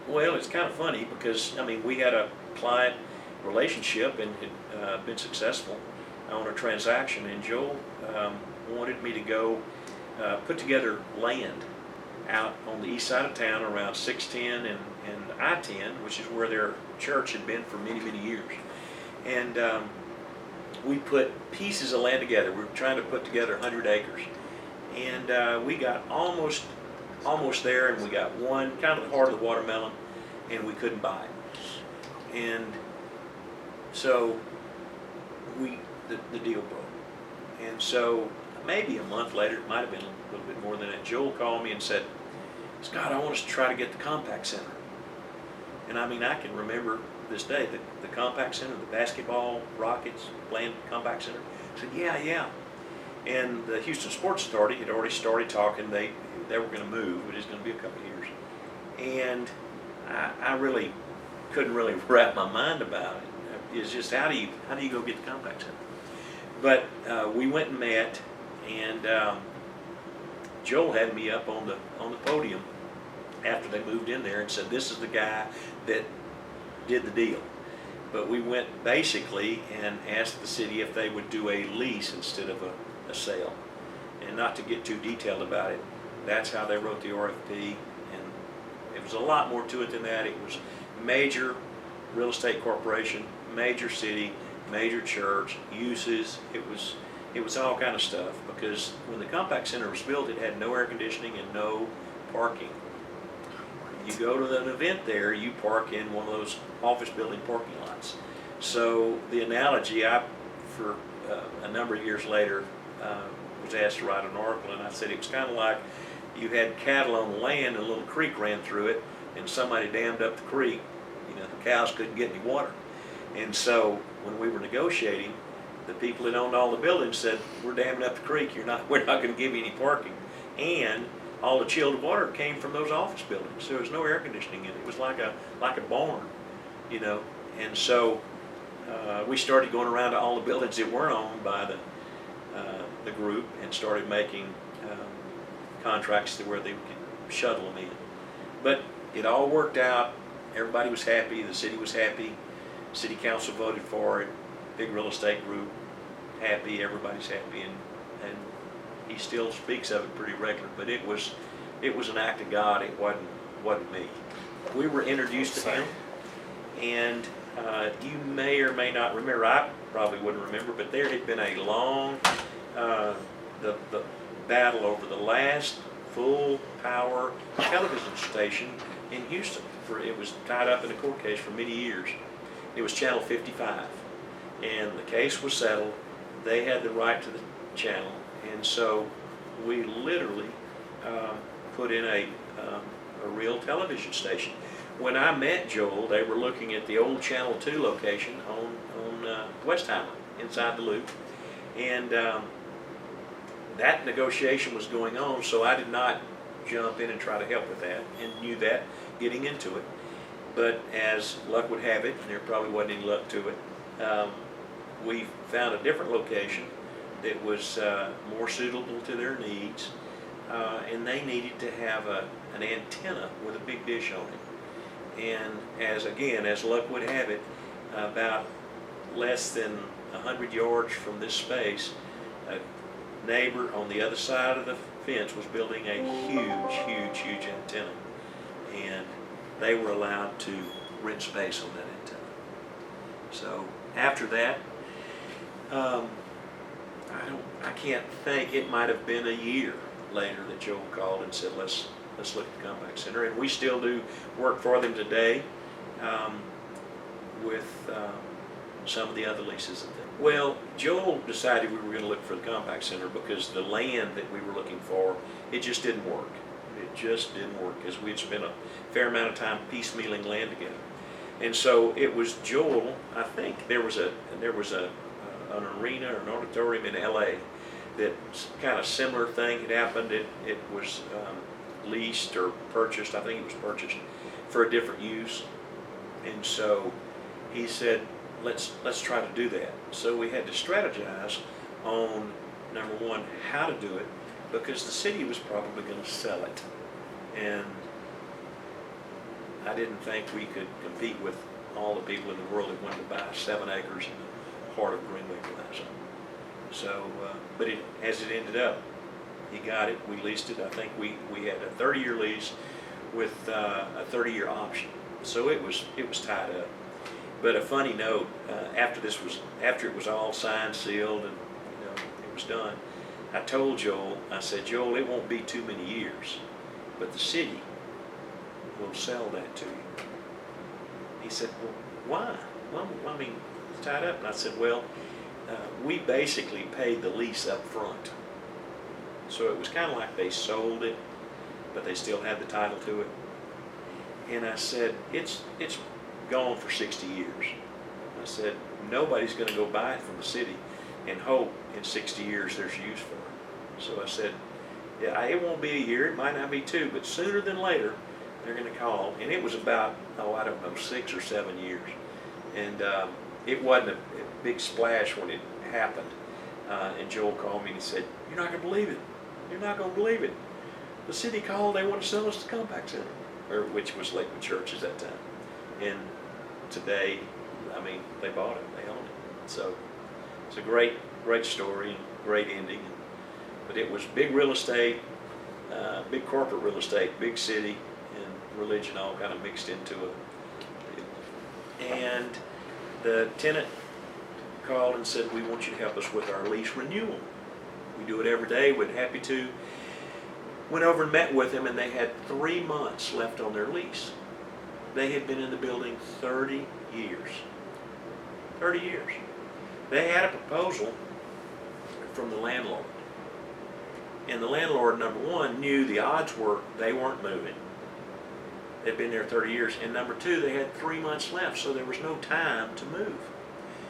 Well, it's kind of funny because, I mean, we had a client relationship and had been successful on a transaction, and Joel wanted me to go put together land out on the east side of town around 610 and I-10, which is where their church had been for many, many years. And we put pieces of land together. We were trying to put together 100 acres. And we got almost there, and we got one, kind of the heart of the watermelon, and we couldn't buy it. And so the deal broke. And so maybe a month later, it might have been a little bit more than that, Joel called me and said, Scott, I want us to try to get the Compact Center. And I mean, I can remember this day, the Compact Center, the basketball Rockets playing Compact Center. I said, yeah. And the Houston Sports Authority had already started talking. They were going to move, but it's going to be a couple of years. And I really couldn't really wrap my mind about it. It's just how do you go get the Compact Center? But we went and met, and Joel had me up on the podium after they moved in there and said, this is the guy that did the deal. But we went basically and asked the city if they would do a lease instead of a sale. And not to get too detailed about it, that's how they wrote the RFP, and it was a lot more to it than that. It was major real estate corporation, major city, major church, uses. It was all kind of stuff, because when the Compact Center was built, it had no air conditioning and no parking. You go to an event there, you park in one of those office building parking lots. So the analogy, for a number of years later, was asked to write an article, and I said it was kind of like you had cattle on the land and a little creek ran through it, and somebody dammed up the creek. You know, the cows couldn't get any water. And so when we were negotiating, the people that owned all the buildings said, we're damming up the creek, we're not going to give you any parking. And all the chilled water came from those office buildings. So there was no air conditioning in it. It was like a barn, you know. And so we started going around to all the buildings that weren't owned by the group and started making contracts to where they could shuttle them in. But it all worked out. Everybody was happy. The city was happy. City council voted for it. Big real estate group happy. Everybody's happy, and he still speaks of it pretty regular. But it was an act of God. It wasn't me. We were introduced to him, and you may or may not remember. I probably wouldn't remember, but there had been a long the battle over the last full power television station in Houston. It was tied up in a court case for many years. It was Channel 55, and the case was settled. They had the right to the channel, and so we literally put in a real television station. When I met Joel, they were looking at the old Channel 2 location on West Highland, inside the Loop, and that negotiation was going on, so I did not jump in and try to help with that, and knew that getting into it. But as luck would have it, and there probably wasn't any luck to it, we found a different location that was more suitable to their needs, and they needed to have an antenna with a big dish on it. And as luck would have it, about less than 100 yards from this space, a neighbor on the other side of the fence was building a huge antenna, and they were allowed to rent space on that antenna. So after that, I can't think, it might have been a year later that Joel called and said, let's look at the Compact Center, and we still do work for them today with some of the other leases that they. Well, Joel decided we were going to look for the Compact Center because the land that we were looking for, it just didn't work. It just didn't work, because we had spent a fair amount of time piecemealing land together. And so it was Joel, I think there was an arena or an auditorium in LA that kind of similar thing had happened. It was leased or purchased, I think it was purchased for a different use. And so he said, let's try to do that. So we had to strategize on, number one, how to do it, because the city was probably going to sell it. And I didn't think we could compete with all the people in the world that wanted to buy 7 acres in the heart of Greenway Plaza. So, but as it ended up, he got it, we leased it. I think we had a 30-year lease with a 30-year option. So it was tied up. But a funny note, after it was all signed, sealed, and it was done, I told Joel, I said, Joel, it won't be too many years, but the city will sell that to you. He said, well, why? Well, I mean, it's tied up. And I said, well, we basically paid the lease up front. So it was kind of like they sold it, but they still had the title to it. And I said, it's gone for 60 years. I said, nobody's going to go buy it from the city and hope in 60 years there's use for it. So I said, yeah, it won't be a year, it might not be 2, but sooner than later they're going to call. And it was about, I don't know, 6 or 7 years. And it wasn't a big splash when it happened. And Joel called me and he said, you're not going to believe it. You're not going to believe it. The city called, they want to sell us the Compact Center, which was Lakewood Church at that time. And today, I mean, they bought it, they own it. So it's a great story and great ending. But it was big real estate, big corporate real estate, big city, and religion all kind of mixed into it. And the tenant called and said, we want you to help us with our lease renewal. We do it every day, we're happy to. Went over and met with them, and they had 3 months left on their lease. They had been in the building 30 years. 30 years. They had a proposal from the landlord. And the landlord, number one, knew the odds were they weren't moving. They'd been there 30 years. And number two, they had 3 months left, so there was no time to move.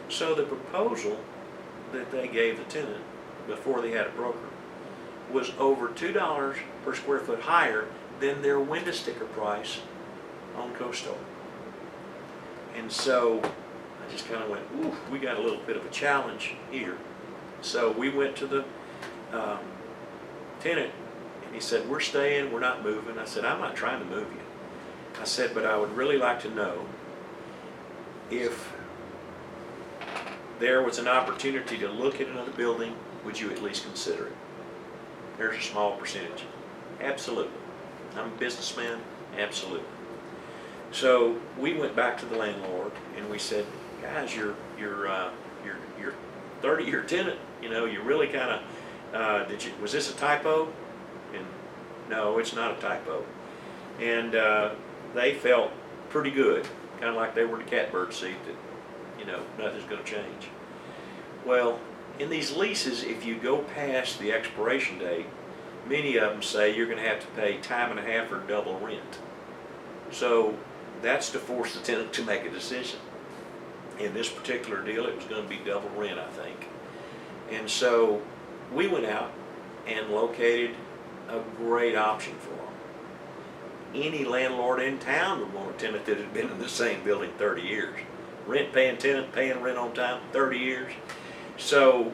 So the proposal that they gave the tenant before they had a broker was over $2 per square foot higher than their window sticker price on CoStar. And so I just kind of went, ooh, we got a little bit of a challenge here. So we went to the tenant, and he said, we're staying, we're not moving. I said, I'm not trying to move you. I said, but I would really like to know if there was an opportunity to look at another building, would you at least consider it? There's a small percentage. Absolutely. I'm a businessman, absolutely. So we went back to the landlord and we said, guys, you're 30-year tenant, you really kind of, was this a typo? And no, it's not a typo. And they felt pretty good, kind of like they were in the catbird seat that, nothing's going to change. Well, in these leases, if you go past the expiration date, many of them say you're going to have to pay time and a half or double rent. So that's to force the tenant to make a decision. In this particular deal, it was going to be double rent, I think. And so we went out and located a great option for them. Any landlord in town would want a tenant that had been in the same building 30 years. Rent paying tenant, paying rent on time, 30 years. So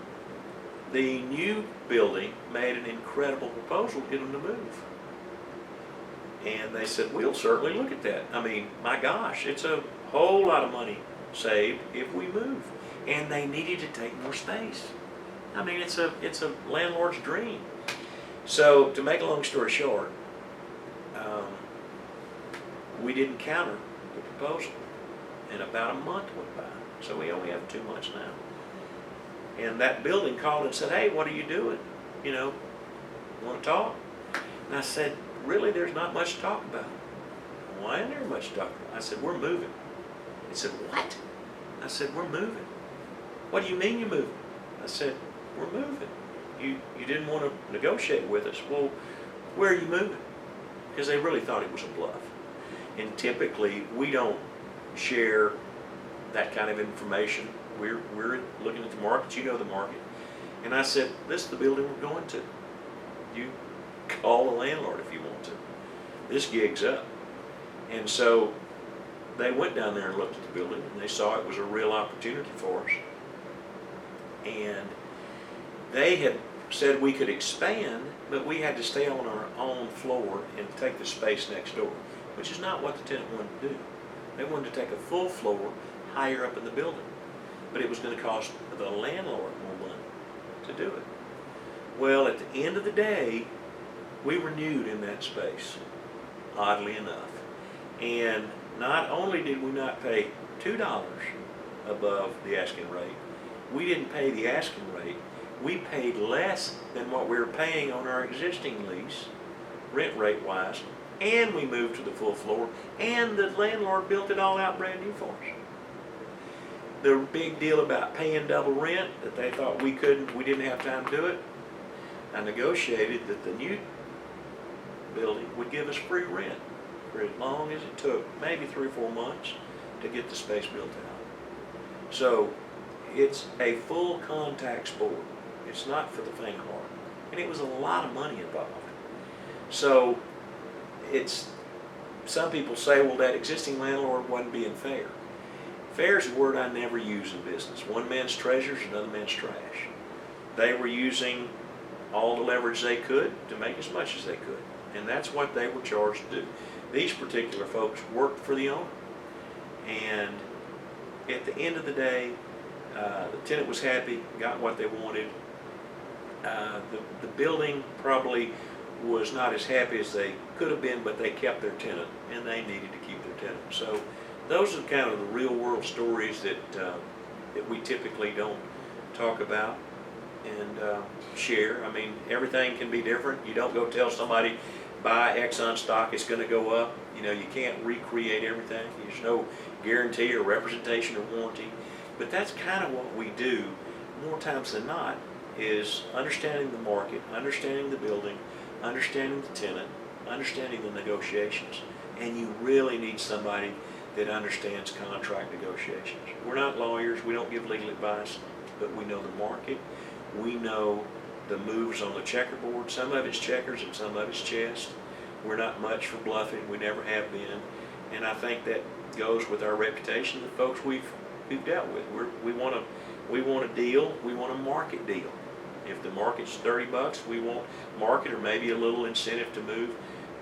the new building made an incredible proposal to get them to move. And they said, we'll certainly look at that. I mean, my gosh, it's a whole lot of money saved if we move. And they needed to take more space. I mean, it's a landlord's dream. So to make a long story short, we didn't counter the proposal. And about a month went by. So we only have 2 months now. And that building called and said, hey, what are you doing? Want to talk? And I said, really, there's not much to talk about. Why isn't there much to talk about? I said, we're moving. He said, what? I said, we're moving. What do you mean you're moving? I said, we're moving. You didn't want to negotiate with us. Well, where are you moving? Because they really thought it was a bluff. And typically, we don't share that kind of information. We're looking at the market. You know the market. And I said, this is the building we're going to. You call the landlord if you want to. This gig's up. And so they went down there and looked at the building, and they saw it was a real opportunity for us. And they had said we could expand, but we had to stay on our own floor and take the space next door. which is not what the tenant wanted to do. They wanted to take a full floor higher up in the building, but it was going to cost the landlord more money to do it. Well, at the end of the day, we renewed in that space, oddly enough. And not only did we not pay $2 above the asking rate, we didn't pay the asking rate. We paid less than what we were paying on our existing lease, rent rate wise, and we moved to the full floor, and the landlord built it all out brand new for us. The big deal about paying double rent, that they thought we didn't have time to do it, I negotiated that the new building would give us free rent for as long as it took, maybe 3 or 4 months, to get the space built out. So it's a full contact sport. It's not for the faint of heart. And it was a lot of money involved. So some people say, well, that existing landlord wasn't being fair. Fair is a word I never use in business. One man's treasure is another man's trash. They were using all the leverage they could to make as much as they could. And that's what they were charged to do. These particular folks worked for the owner. And at the end of the day, the tenant was happy, got what they wanted. The building probably was not as happy as they could have been, but they kept their tenant, and they needed to keep their tenant. So those are kind of the real world stories that we typically don't talk about and share. I mean, everything can be different. You don't go tell somebody, buy Exxon stock, it's going to go up. You know, you can't recreate everything. There's no guarantee or representation or warranty. But that's kind of what we do more times than not, is understanding the market, understanding the building, understanding the tenant, understanding the negotiations. And you really need somebody that understands contract negotiations. We're not lawyers, we don't give legal advice, but we know the market. We know the moves on the checkerboard. Some of it's checkers and some of it's chess. We're not much for bluffing, we never have been. And I think that goes with our reputation, the folks we've dealt with. We want a deal, we want a market deal. If the market's $30, we want market or maybe a little incentive to move.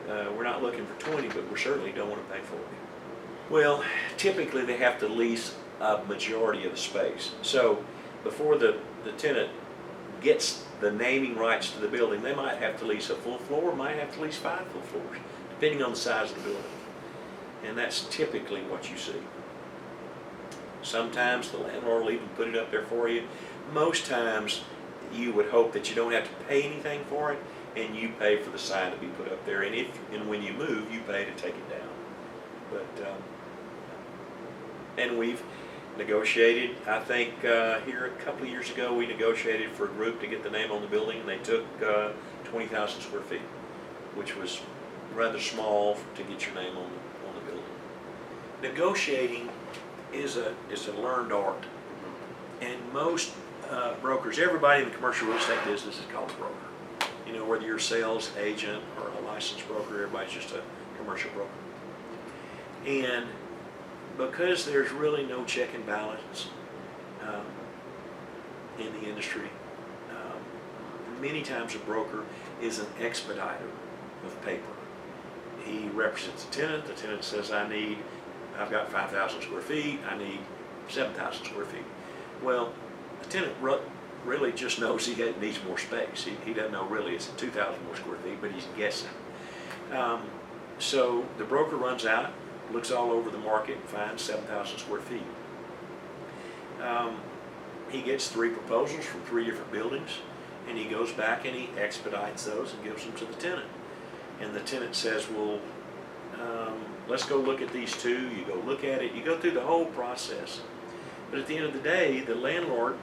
We're not looking for 20, but we certainly don't want to pay 40. Well, typically they have to lease a majority of the space. So before the tenant gets the naming rights to the building, they might have to lease a full floor, might have to lease 5 full floors, depending on the size of the building. And that's typically what you see. Sometimes the landlord will even put it up there for you. Most times you would hope that you don't have to pay anything for it, and you pay for the sign to be put up there. And when you move, you pay to take it down. But and we've negotiated. I think here a couple of years ago, we negotiated for a group to get the name on the building, and they took 20,000 square feet, which was rather small to get your name on the building. Negotiating is a learned art, and most brokers, everybody in the commercial real estate business is called a broker. You know, whether you're a sales agent or a licensed broker, everybody's just a commercial broker. And because there's really no check and balance in the industry, many times a broker is an expediter of paper. He represents the tenant says, I've got 5,000 square feet, I need 7,000 square feet. Well, the tenant really just knows he needs more space. He doesn't know really it's 2,000 more square feet, but he's guessing. So the broker runs out, looks all over the market, and finds 7,000 square feet. He gets 3 proposals from 3 different buildings, and he goes back and he expedites those and gives them to the tenant. And the tenant says, well, let's go look at these 2. You go look at it. You go through the whole process. But at the end of the day, the landlord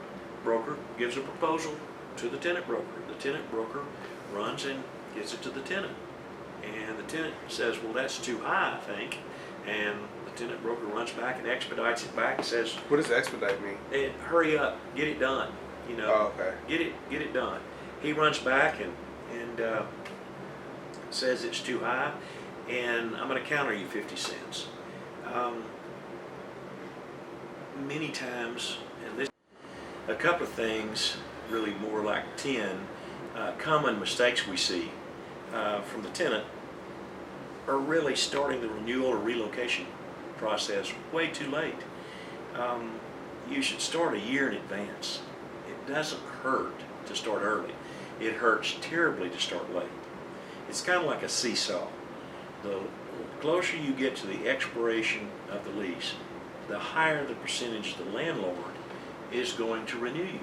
broker gives a proposal to the tenant broker. The tenant broker runs and gives it to the tenant. And the tenant says, well, that's too high, I think. And the tenant broker runs back and expedites it back and says, what does expedite mean? Hurry up, get it done. You know, oh, okay. Get it done. He runs back and says it's too high, and I'm going to counter you 50 cents. Many times, and this, a couple of things, really more like 10 common mistakes we see from the tenant are really starting the renewal or relocation process way too late. You should start a year in advance. It doesn't hurt to start early. It hurts terribly to start late. It's kind of like a seesaw. The closer you get to the expiration of the lease, the higher the percentage the landlord is going to renew you.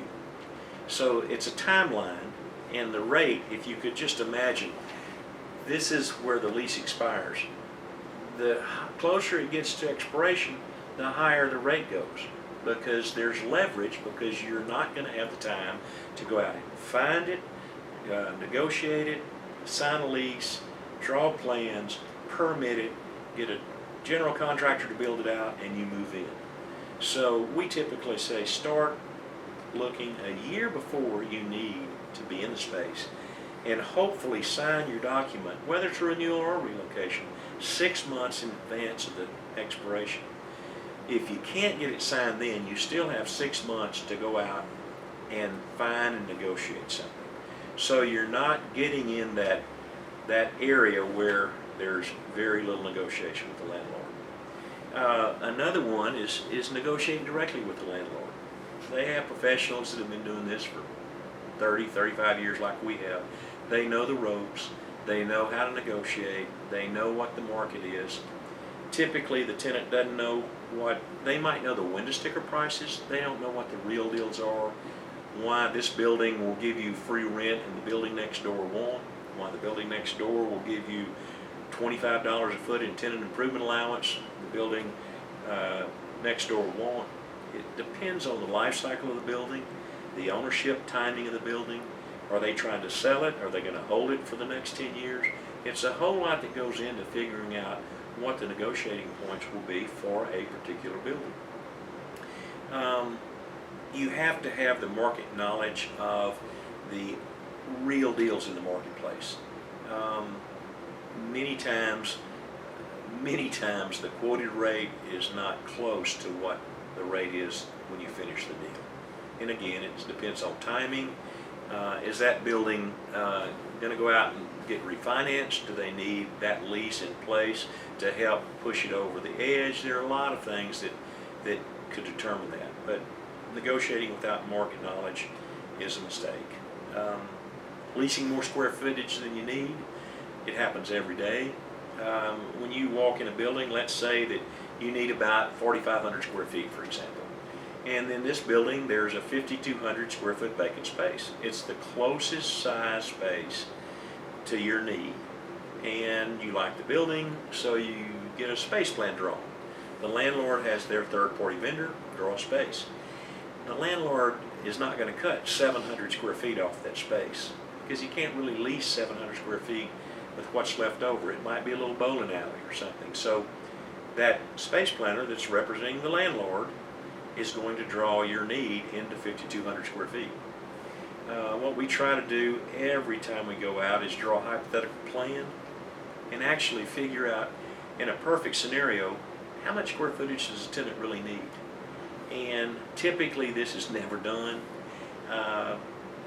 So it's a timeline, and the rate, if you could just imagine, this is where the lease expires. The closer it gets to expiration, the higher the rate goes, because there's leverage, because you're not going to have the time to go out and find it, negotiate it, sign a lease, draw plans, permit it, get a general contractor to build it out, and you move in. So we typically say start looking a year before you need to be in the space, and hopefully sign your document, whether it's a renewal or relocation, 6 months in advance of the expiration. If you can't get it signed then, you still have 6 months to go out and find and negotiate something. So you're not getting in that area where there's very little negotiation with the landlord. Another one is negotiating directly with the landlord. They have professionals that have been doing this for 30, 35 years like we have. They know the ropes. They know how to negotiate. They know what the market is. Typically, the tenant doesn't know they might know the window sticker prices. They don't know what the real deals are. Why this building will give you free rent and the building next door won't. Why the building next door will give you $25 a foot in tenant improvement allowance, the building next door won't. It depends on the life cycle of the building, the ownership timing of the building. Are they trying to sell it? Are they going to hold it for the next 10 years? It's a whole lot that goes into figuring out what the negotiating points will be for a particular building. You have to have the market knowledge of the real deals in the marketplace. Many times the quoted rate is not close to what the rate is when you finish the deal. And again, it depends on timing. Is that building going to go out and get refinanced? Do they need that lease in place to help push it over the edge? There are a lot of things that could determine that. But negotiating without market knowledge is a mistake. Leasing more square footage than you need, it happens every day. When you walk in a building, let's say that you need about 4,500 square feet, for example. And in this building, there's a 5,200 square foot vacant space. It's the closest size space to your need. And you like the building, so you get a space plan drawn. The landlord has their third-party vendor draw space. The landlord is not going to cut 700 square feet off that space, because you can't really lease 700 square feet with what's left over. It might be a little bowling alley or something. So that space planner that's representing the landlord is going to draw your need into 5,200 square feet. What we try to do every time we go out is draw a hypothetical plan and actually figure out, in a perfect scenario, how much square footage does a tenant really need. And typically this is never done.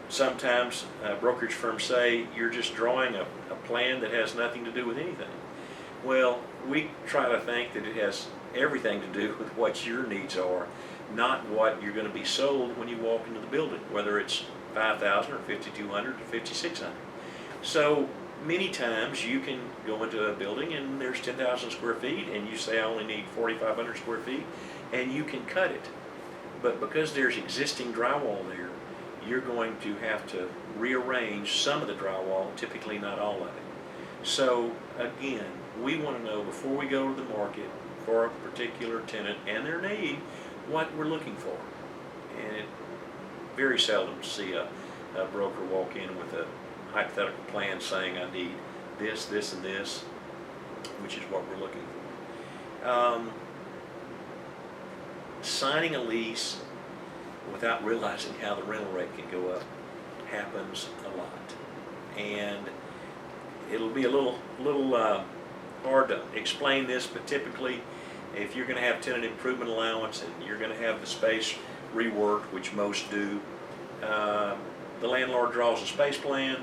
Sometimes brokerage firms say you're just drawing a plan that has nothing to do with anything. Well, we try to think that it has everything to do with what your needs are, not what you're going to be sold when you walk into the building, whether it's 5,000 or 5,200 or 5,600. So many times you can go into a building and there's 10,000 square feet and you say I only need 4,500 square feet, and you can cut it. But because there's existing drywall there, you're going to have to rearrange some of the drywall, typically not all of it. So again, we want to know before we go to the market for a particular tenant and their need, what we're looking for. And it very seldom see a broker walk in with a hypothetical plan saying I need this, this, and this, which is what we're looking for. Signing a lease without realizing how the rental rate can go up happens a lot. And it'll be a little hard to explain this, but typically if you're going to have tenant improvement allowance and you're going to have the space reworked, which most do, the landlord draws a space plan,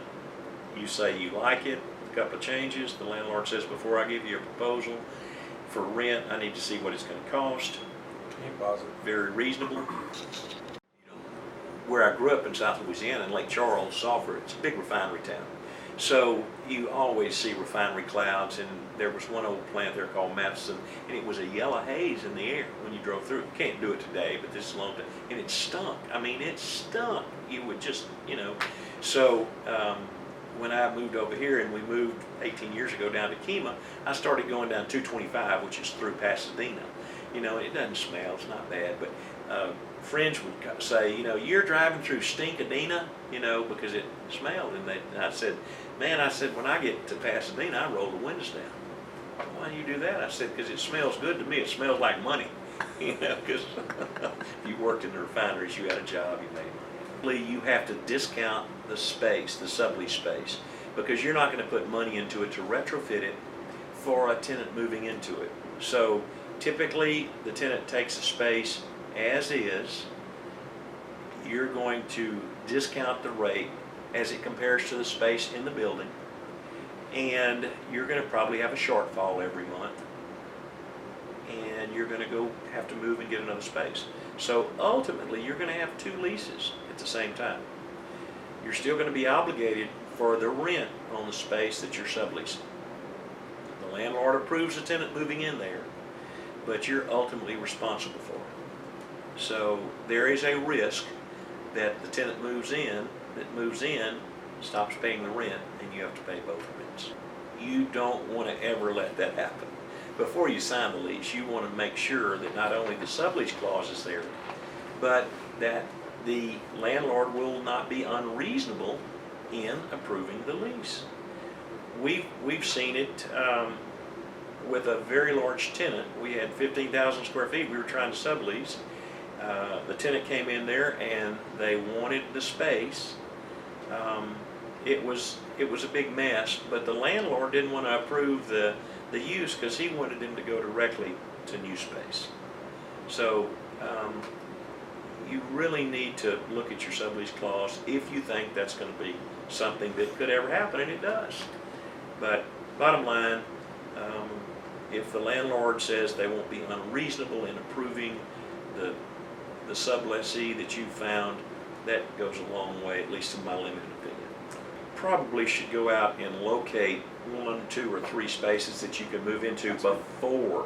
you say you like it, a couple of changes. The landlord says, before I give you a proposal for rent, I need to see what it's going to cost. Very reasonable. Where I grew up in South Louisiana, in Lake Charles, Sulphur, it's a big refinery town. So you always see refinery clouds, and there was one old plant there called Matheson, and it was a yellow haze in the air when you drove through. You can't do it today, but this is a long time. And it stunk. I mean, it stunk. You would just, So when I moved over here, and we moved 18 years ago down to Kemah, I started going down 225, which is through Pasadena. It doesn't smell, it's not bad, but friends would say, you're driving through Stinkadena, because it smelled. And I said, man, when I get to Pasadena, I roll the windows down. Why do you do that? I said, because it smells good to me. It smells like money, because if you worked in the refineries, you had a job, you made money. You have to discount the space, the sublease space, because you're not going to put money into it to retrofit it for a tenant moving into it. So typically, the tenant takes the space as is. You're going to discount the rate as it compares to the space in the building, and you're going to probably have a shortfall every month, and you're going to have to move and get another space. So ultimately, you're going to have two leases at the same time. You're still going to be obligated for the rent on the space that you're subleasing. The landlord approves the tenant moving in there, but you're ultimately responsible for it. So there is a risk that the tenant moves in, stops paying the rent, and you have to pay both rents. You don't want to ever let that happen. Before you sign the lease, you want to make sure that not only the sublease clause is there, but that the landlord will not be unreasonable in approving the lease. We've seen it with a very large tenant. We had 15,000 square feet we were trying to sublease. The tenant came in there and they wanted the space. It was a big mess, but the landlord didn't want to approve the use because he wanted them to go directly to new space. So you really need to look at your sublease clause if you think that's going to be something that could ever happen, and it does. But bottom line, if the landlord says they won't be unreasonable in approving the sublessee that you found, that goes a long way, at least in my limited opinion. Probably should go out and locate 1, 2, or 3 spaces that you can move into before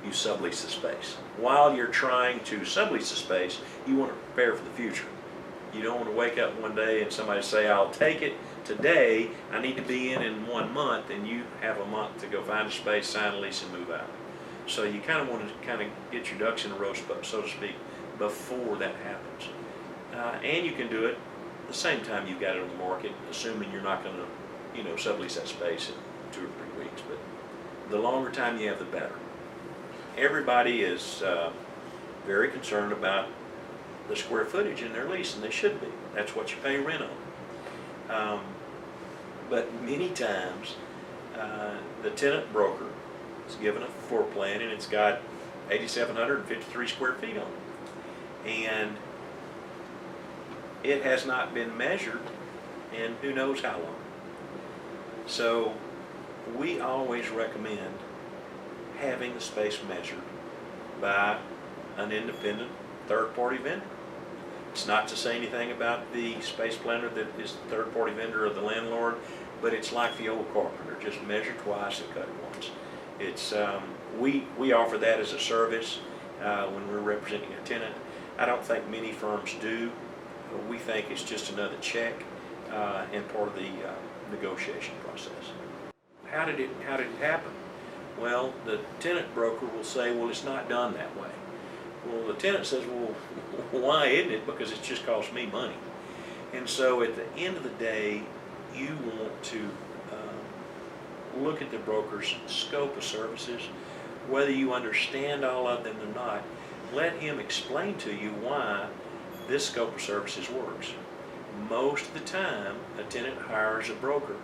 you sublease the space. While you're trying to sublease the space, you want to prepare for the future. You don't want to wake up one day and somebody say, I'll take it today, I need to be in 1 month, and you have a month to go find a space, sign a lease, and move out. So you kind of want to get your ducks in a row, so to speak, before that happens. And you can do it the same time you've got it on the market, assuming you're not going to, sublease that space in 2 or 3 weeks. But the longer time you have, the better. Everybody is very concerned about the square footage in their lease, and they should be. That's what you pay rent on. But many times, the tenant broker is given a floor plan, and it's got 8,753 square feet on it. And it has not been measured in who knows how long. So we always recommend having the space measured by an independent third-party vendor. It's not to say anything about the space planner that is the third-party vendor of the landlord, but it's like the old carpenter, just measure twice and cut once. It's we offer that as a service when we're representing a tenant. I don't think many firms do. We think it's just another check and part of the negotiation process. How did it happen? Well, the tenant broker will say, well, it's not done that way. Well, the tenant says, well, why isn't it? Because it just costs me money. And so at the end of the day, you want to look at the broker's scope of services, whether you understand all of them or not. Let him explain to you why this scope of services works. Most of the time, a tenant hires a broker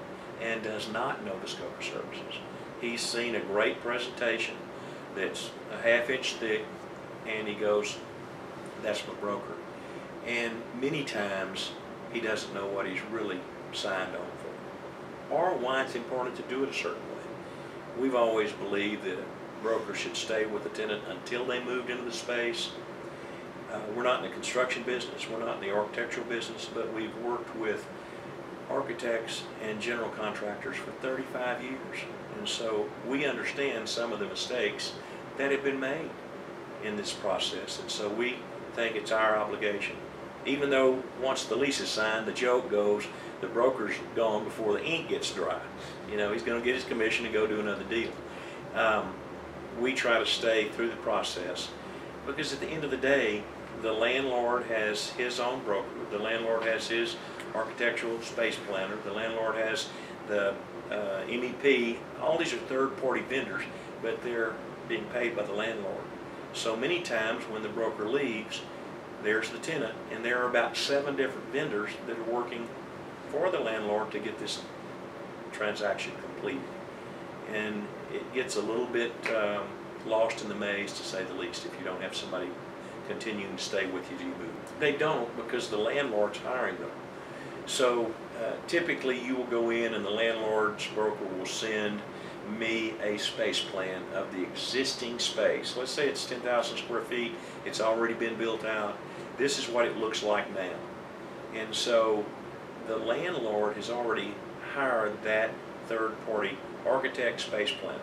and does not know the scope of services. He's seen a great presentation that's a half-inch thick, and he goes, that's my broker. And many times, he doesn't know what he's really signed on for. or why it's important to do it a certain way. We've always believed that a broker should stay with the tenant until they moved into the space. We're not in the construction business, we're not in the architectural business, but we've worked with architects and general contractors for 35 years. And so we understand some of the mistakes that have been made in this process. And so we think it's our obligation. Even though once the lease is signed, the joke goes, the broker's gone before the ink gets dry. You know, he's going to get his commission and go do another deal. We try to stay through the process because at the end of the day, the landlord has his own broker, the landlord has his architectural space planner, the landlord has the MEP. All these are third-party vendors, but they're being paid by the landlord. So many times when the broker leaves, there's the tenant, and there are about 7 different vendors that are working for the landlord to get this transaction completed. And it gets a little bit lost in the maze, to say the least, if you don't have somebody continuing to stay with you as you move. They don't, because the landlord's hiring them. So typically you will go in and the landlord's broker will send me a space plan of the existing space. Let's say it's 10,000 square feet, it's already been built out. This is what it looks like now. And so the landlord has already hired that third-party architect space planner.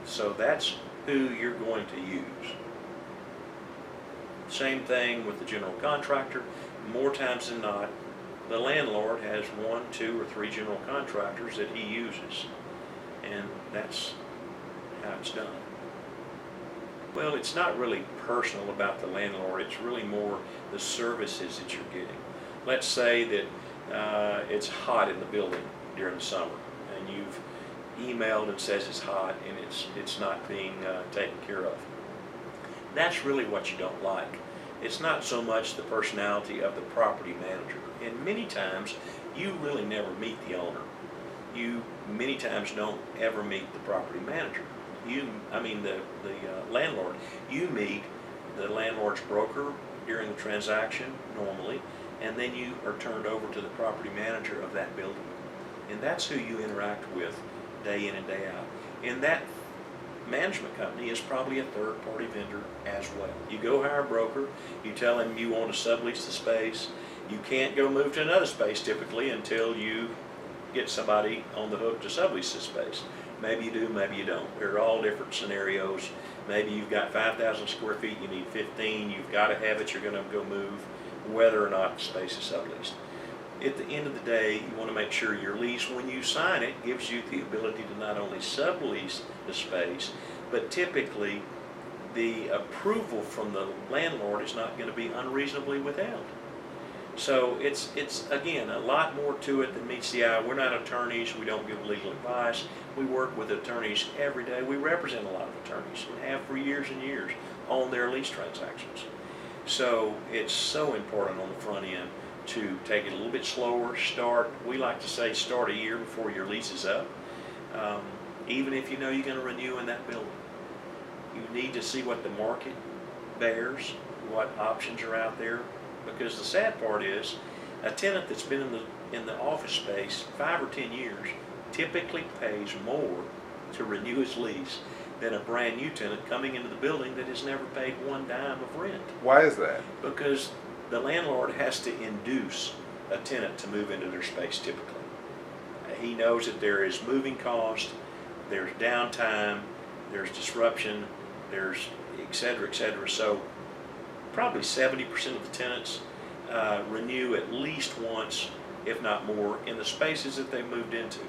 So that's who you're going to use. Same thing with the general contractor. More times than not, the landlord has 1, 2, or 3 general contractors that he uses. And that's how it's done. Well, it's not really personal about the landlord. It's really more the services that you're getting. Let's say that it's hot in the building during the summer, and you've emailed and says it's hot and it's not being taken care of. That's really what you don't like. It's not so much the personality of the property manager. And many times you really never meet the owner. You many times don't ever meet the property manager. The landlord. You meet the landlord's broker during the transaction normally, and then you are turned over to the property manager of that building. And that's who you interact with day in and day out. And that management company is probably a third-party vendor as well. You go hire a broker, you tell him you want to sublease the space. You can't go move to another space typically until you get somebody on the hook to sublease the space. Maybe you do, maybe you don't. There are all different scenarios. Maybe you've got 5,000 square feet, you need 15, you've got to have it, you're going to go move, whether or not the space is subleased. At the end of the day, you want to make sure your lease, when you sign it, gives you the ability to not only sublease the space, but typically the approval from the landlord is not going to be unreasonably withheld. So it's again, a lot more to it than meets the eye. We're not attorneys, we don't give legal advice. We work with attorneys every day. We represent a lot of attorneys and have for years and years on their lease transactions. So it's so important on the front end to take it a little bit slower, we like to say start a year before your lease is up. Even if you know you're going to renew in that building. You need to see what the market bears, what options are out there, because the sad part is a tenant that's been in the office space 5 or 10 years typically pays more to renew his lease than a brand new tenant coming into the building that has never paid 1 dime of rent. Why is that? Because the landlord has to induce a tenant to move into their space typically. He knows that there is moving cost, there's downtime, there's disruption, there's et cetera, et cetera. So probably 70% of the tenants renew at least once, if not more, in the spaces that they moved into.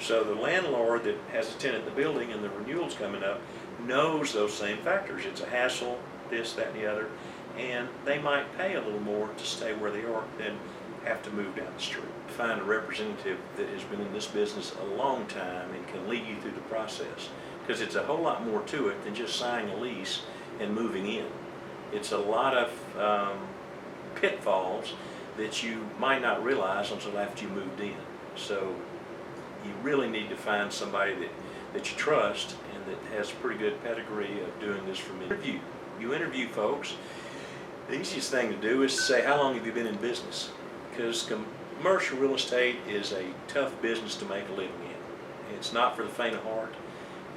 So the landlord that has a tenant in the building and the renewal's coming up knows those same factors. It's a hassle, this, that, and the other, and they might pay a little more to stay where they are than have to move down the street. Find a representative that has been in this business a long time and can lead you through the process, because it's a whole lot more to it than just signing a lease and moving in. It's a lot of pitfalls that you might not realize until after you moved in. So you really need to find somebody that you trust and that has a pretty good pedigree of doing this for me. You interview folks. The easiest thing to do is to say, how long have you been in business? Because Commercial real estate is a tough business to make a living in. It's not for the faint of heart.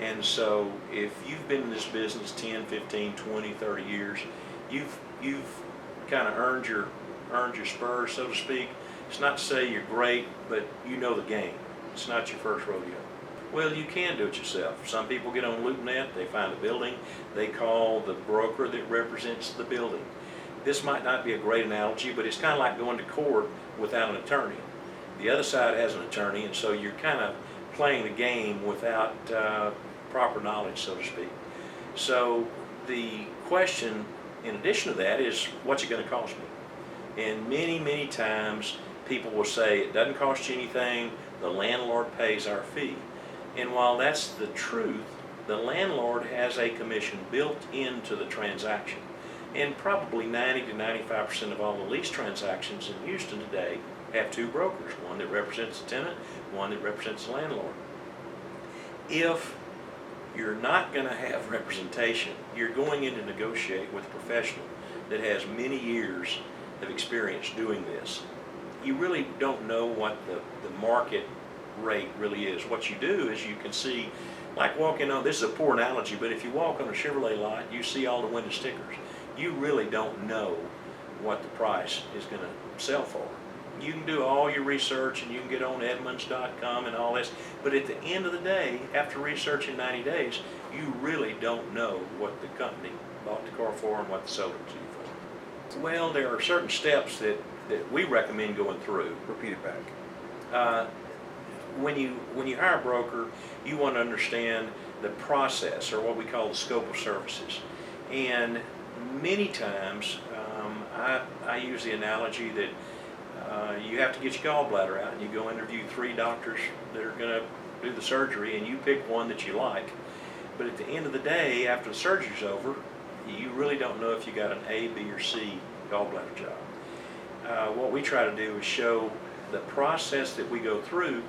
And so if you've been in this business 10, 15, 20, 30 years, you've kind of earned your spurs, so to speak. It's not to say you're great, but you know the game. It's not your first rodeo. Well, you can do it yourself. Some people get on LoopNet, they find a building, they call the broker that represents the building. This might not be a great analogy, but it's kind of like going to court without an attorney. The other side has an attorney, and so you're kind of playing the game without proper knowledge, so to speak. So the question, in addition to that, is what's it going to cost me? And many times people will say it doesn't cost you anything, the landlord pays our fee. And while that's the truth, the landlord has a commission built into the transaction. And probably 90 to 95% of all the lease transactions in Houston today have two brokers, one that represents the tenant, one that represents the landlord. If you're not going to have representation, you're going in to negotiate with a professional that has many years of experience doing this. You really don't know what the market rate really is. What you do is you can see, like walking on, this is a poor analogy, but if you walk on a Chevrolet lot, you see all the window stickers. You really don't know what the price is going to sell for. You can do all your research and you can get on Edmunds.com and all this, but at the end of the day, after researching 90 days, you really don't know what the company bought the car for and what they sold it to you for. Well, there are certain steps that we recommend going through. Repeat it back. When you hire a broker, you want to understand the process, or what we call the scope of services. And many times, I use the analogy that you have to get your gallbladder out and you go interview 3 doctors that are going to do the surgery, and you pick one that you like. But at the end of the day, after the surgery's over, you really don't know if you got an A, B, or C gallbladder job. What we try to do is show the process that we go through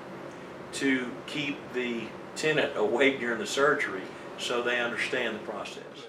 to keep the tenant awake during the surgery so they understand the process.